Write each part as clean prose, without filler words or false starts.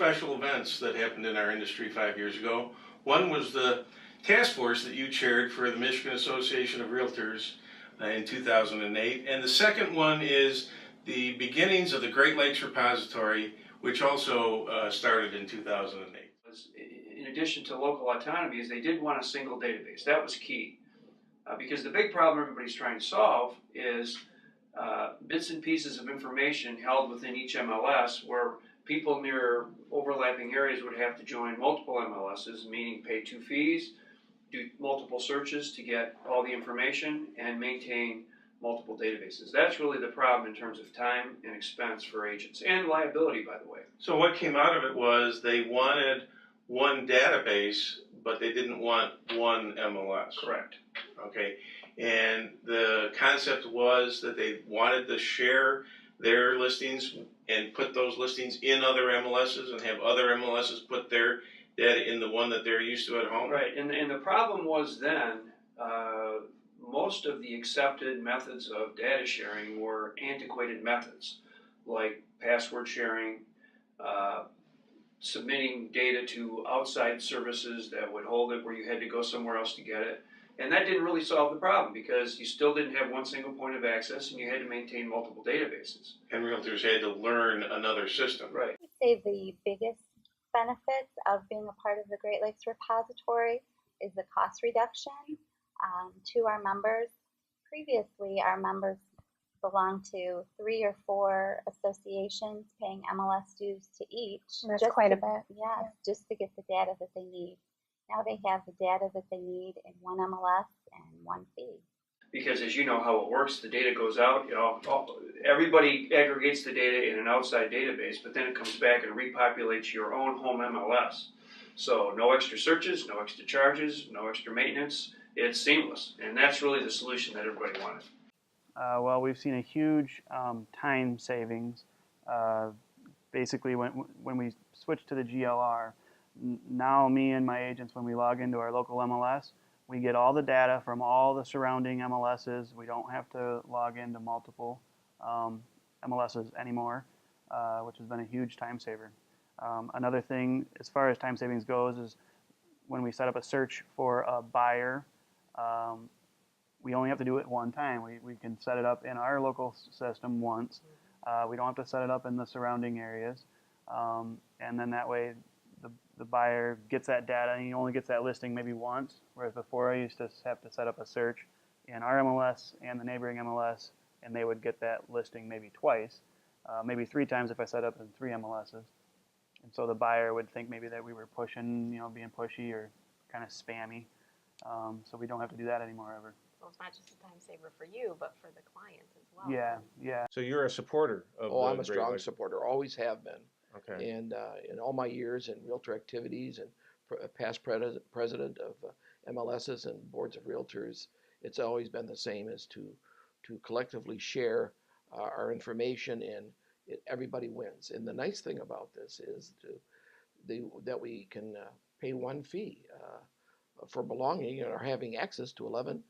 special events that happened in our industry 5 years ago. One was the task force that you chaired for the Michigan Association of Realtors in 2008. And the second one is the beginnings of the Great Lakes Repository, which also started in 2008. In addition to local autonomies, they did want a single database. That was key. Because the big problem everybody's trying to solve is bits and pieces of information held within each MLS, where people near overlapping areas would have to join multiple MLSs, meaning pay 2 fees, do multiple searches to get all the information, and maintain multiple databases. That's really the problem in terms of time and expense for agents, and liability, by the way. So what came out of it was they wanted one database, but they didn't want one MLS. Correct. Okay, and the concept was that they wanted to share their listings and put those listings in other MLSs and have other MLSs put their data in the one that they're used to at home. Right, and the problem was then, most of the accepted methods of data sharing were antiquated methods, like password sharing, submitting data to outside services that would hold it where you had to go somewhere else to get it. And that didn't really solve the problem because you still didn't have one single point of access and you had to maintain multiple databases. And realtors had to learn another system. Right. I would say the biggest benefits of being a part of the Great Lakes Repository is the cost reduction to our members. Previously, our members belonged to 3 or 4 associations paying MLS dues to each. That's quite a bit. Yes, just to get the data that they need. Now they have the data that they need in one MLS and one fee. Because as you know how it works, the data goes out, everybody aggregates the data in an outside database, but then it comes back and repopulates your own home MLS. So no extra searches, no extra charges, no extra maintenance. It's seamless, and that's really the solution that everybody wanted. Well, we've seen a huge time savings. Basically, when we switched to the GLR, now me and my agents, when we log into our local MLS, we get all the data from all the surrounding MLSs. We don't have to log into multiple MLSs anymore, which has been a huge time saver. Another thing, as far as time savings goes, is when we set up a search for a buyer, we only have to do it one time. We can set it up in our local system once. We don't have to set it up in the surrounding areas. And then that way the buyer gets that data and he only gets that listing maybe once, whereas before I used to have to set up a search in our MLS and the neighboring MLS, and they would get that listing maybe twice, maybe 3 times if I set up in 3 MLSs. And so the buyer would think maybe that we were pushing, being pushy or kind of spammy. So we don't have to do that anymore ever. So it's not just a time saver for you, but for the client as well. Yeah. So you're a supporter of I'm a strong supporter, always have been. Okay. And in all my years in realtor activities and past president of MLSs and boards of realtors, it's always been the same, as to collectively share our information, and everybody wins. And the nice thing about this is that we can pay one fee for belonging or having access to 11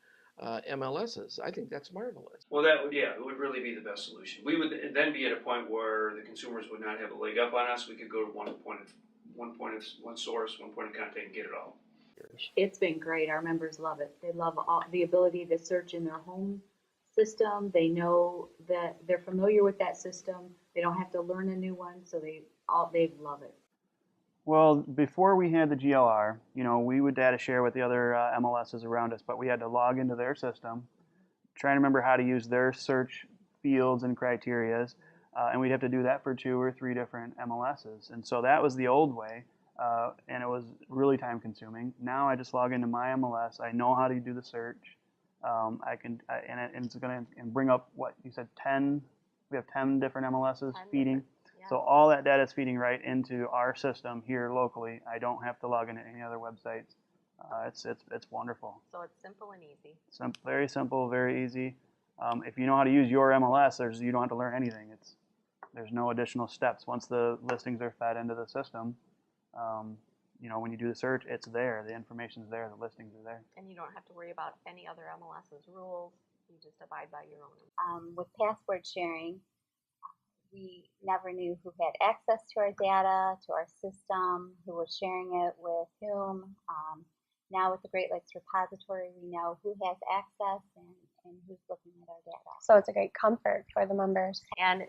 MLSs. I think that's marvelous. Well, it would really be the best solution. We would then be at a point where the consumers would not have a leg up on us. We could go to one source, one point of contact, and get it all. It's been great. Our members love it. They love the ability to search in their home system. They know that they're familiar with that system. They don't have to learn a new one, so they love it. Well, before we had the GLR, we would data share with the other MLSs around us, but we had to log into their system, try to remember how to use their search fields and criterias, and we'd have to do that for 2 or 3 different MLSs. And so that was the old way, and it was really time consuming. Now I just log into my MLS. I know how to do the search. And it's going to bring up what you said, 10. We have 10 different MLSs feeding. So all that data is feeding right into our system here locally. I don't have to log into any other websites. It's wonderful. So it's simple and easy. Very simple, very easy. If you know how to use your MLS, you don't have to learn anything. There's no additional steps. Once the listings are fed into the system, when you do the search, it's there. The information's there. The listings are there. And you don't have to worry about any other MLS's rules. You just abide by your own. With password sharing, we never knew who had access to our data, to our system, who was sharing it with whom. Now with the Great Lakes Repository, we know who has access and who's looking at our data. So it's a great comfort for the members. And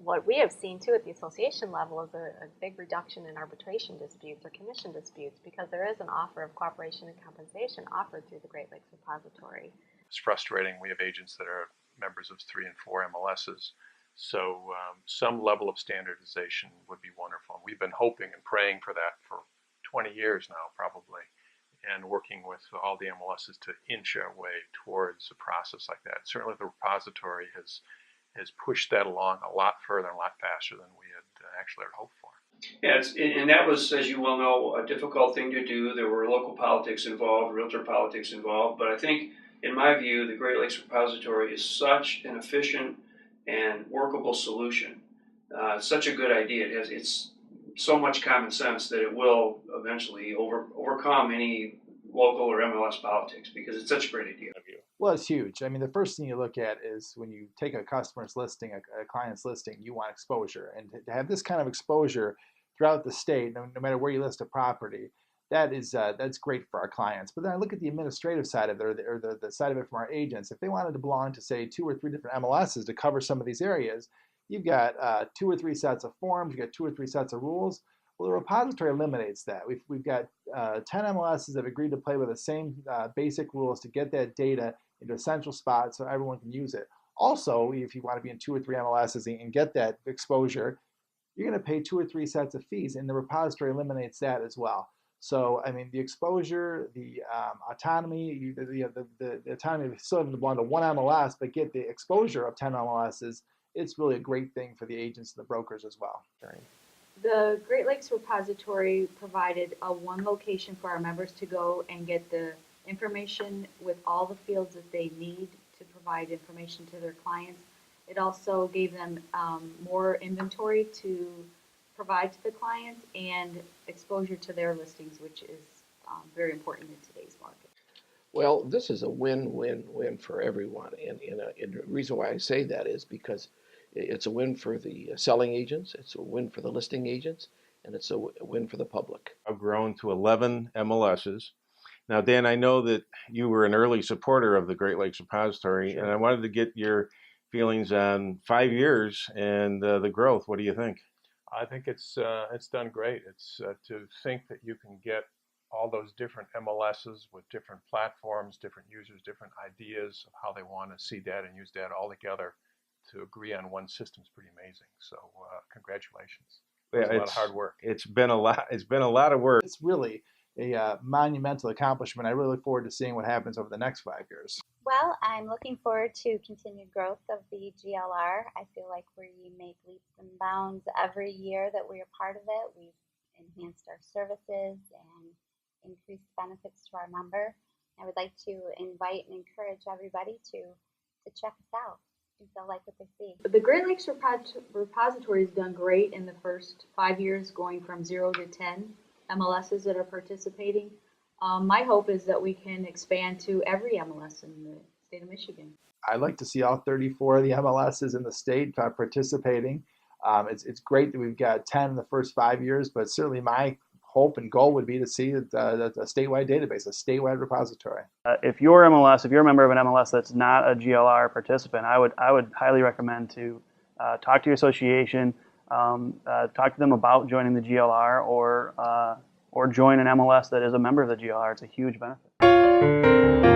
what we have seen too at the association level is a big reduction in arbitration disputes or commission disputes, because there is an offer of cooperation and compensation offered through the Great Lakes Repository. It's frustrating. We have agents that are members of 3 and 4 MLSs. So some level of standardization would be wonderful. We've been hoping and praying for that for 20 years now, probably, and working with all the MLSs to inch our way towards a process like that. Certainly the repository has pushed that along a lot further and a lot faster than we had actually hoped for. Yeah, and that was, as you well know, a difficult thing to do. There were local politics involved, realtor politics involved, but I think, in my view, the Great Lakes Repository is such an efficient and workable solution. Such a good idea. It's so much common sense that it will eventually overcome any local or MLS politics, because it's such a great idea. Well, it's huge. I mean, the first thing you look at is when you take a customer's listing, a client's listing, you want exposure. And to have this kind of exposure throughout the state, no matter where you list a property, that's great for our clients. But then I look at the administrative side of it, or the side of it from our agents. If they wanted to belong to, say, 2 or 3 different MLSs to cover some of these areas, you've got 2 or 3 sets of forms, you've got 2 or 3 sets of rules. Well, the repository eliminates that. We've got 10 MLSs that have agreed to play with the same basic rules to get that data into a central spot so everyone can use it. Also, if you want to be in 2 or 3 MLSs and get that exposure, you're going to pay 2 or 3 sets of fees, and the repository eliminates that as well. So, I mean, the exposure, the autonomy, the autonomy of still having to belong to 1 MLS, but get the exposure of 10 MLSs, it's really a great thing for the agents and the brokers as well. The Great Lakes Repository provided one location for our members to go and get the information with all the fields that they need to provide information to their clients. It also gave them more inventory to provide to the clients and exposure to their listings, which is very important in today's market. Well, this is a win-win-win for everyone. And the reason why I say that is because it's a win for the selling agents, it's a win for the listing agents, and it's a win for the public. I've grown to 11 MLSs. Now, Dan, I know that you were an early supporter of the Great Lakes Repository, and I wanted to get your feelings on 5 years and the growth. What do you think? I think it's done great. It's to think that you can get all those different MLSs with different platforms, different users, different ideas of how they want to see data and use data all together to agree on one system is pretty amazing. So congratulations. It's a lot of hard work. It's been a lot of work. It's really a monumental accomplishment. I really look forward to seeing what happens over the next 5 years. Well, I'm looking forward to continued growth of the GLR. I feel like we make leaps and bounds every year that we're part of it. We've enhanced our services and increased benefits to our member. I would like to invite and encourage everybody to check us out if they'll like what they see. The Great Lakes Repository has done great in the first 5 years, going from 0 to 10 MLSs that are participating. My hope is that we can expand to every MLS in the state of Michigan. I'd like to see all 34 of the MLSs in the state participating. It's great that we've got 10 in the first 5 years, but certainly my hope and goal would be to see a statewide database, a statewide repository. If you're a member of an MLS that's not a GLR participant, I would highly recommend to talk to your association, talk to them about joining the GLR, or join an MLS that is a member of the GLR. It's a huge benefit.